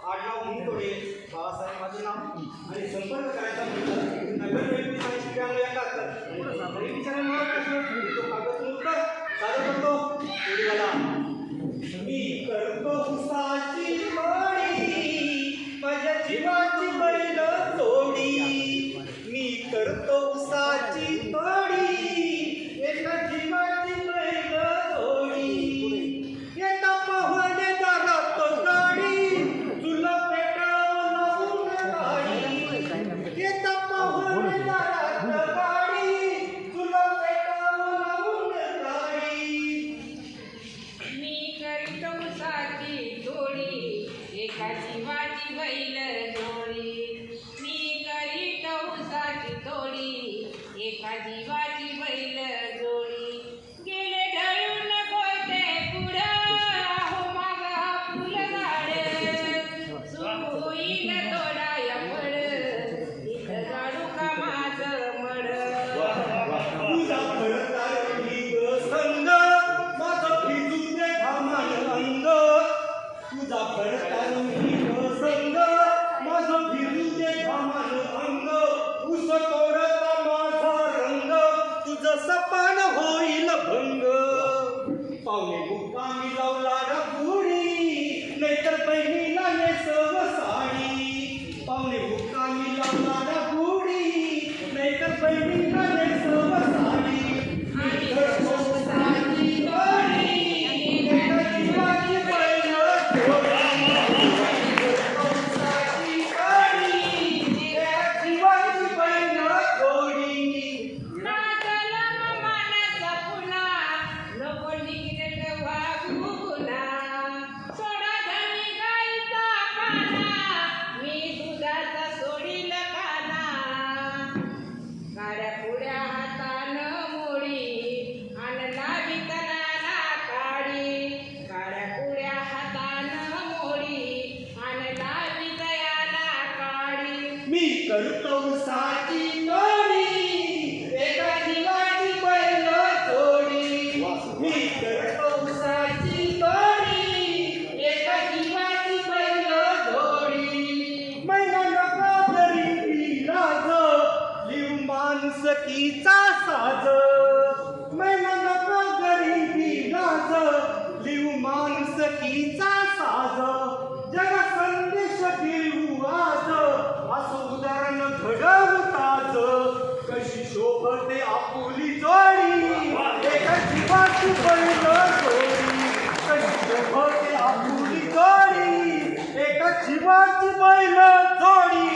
आडनाव मुंतोडे, बाळासाहेब माझं नाव आणि संपर्क करायचा म्हटलं नगर 91 विचारांना तो कागद मूर्ख सादर करतो जोडीवाला मी करतो उसाची मळी माझ्या जीवाची बैल जोडी मी करतो उसाची मळी एका जीवाची बैल जोडी येता पवने दारात गाडी तुला पेटवून गाडी येता पवने दारात गाडी तुला पेटवून गाडी मी करतो उसाची जोडी एका जीवाची बैल जोडी मी करीतो उसाची जोडी एका जीवाची बैल जोडी गेले ढळून कोणते पुढं हो माग फुल झाड सुईन तोडाय पड इथं काढू का माझं मड तुझा भरतार ढीग संग माझं भिजू दे घामान अंग तुझा भरतार ढीग संग माझं भिजू दे घामान अंग उस तोडता माझा रंग तुझं सपान होईल भंग पावणे मुक्कामी लावला गुढी नाहीतर बहिणीला नेसव साडी पावणे मुक्कामी लावला गुढी नाहीतर बहिणीला नेसव साडी आणि उसाची जोडी एका जीवाची बैल जोडी उसाची गाडी एका जीवाची बैल जोडी नाचला मानाचा पुन्हा नको निघत वागू गुन्हा सोडा धनी गाईचा पाना मी दुधाचा सोडील काना काड्या पुड्या हातानं मोडी आणला वितनाला काडी काड्या पुड्या हातानं मोडी आणला वितयाला काडी मी करतो उसाची तोडी एका जीवाची बैल जोडी मी करतो उसाची तोडी एका जीवाची बैल जोडी मैना नको गरीबी राज लिव माणुसकीचा साज मैना नको गरीबी राज लिव माणुसकीचा साज जगा संदेश देऊ आज असं उदाहरण घडवू ताज कशी शोभते आपुली जोडी एका जीवाची बैल जोडी कशी शोभते आपुली जोडी एका जीवाची बैल जोडी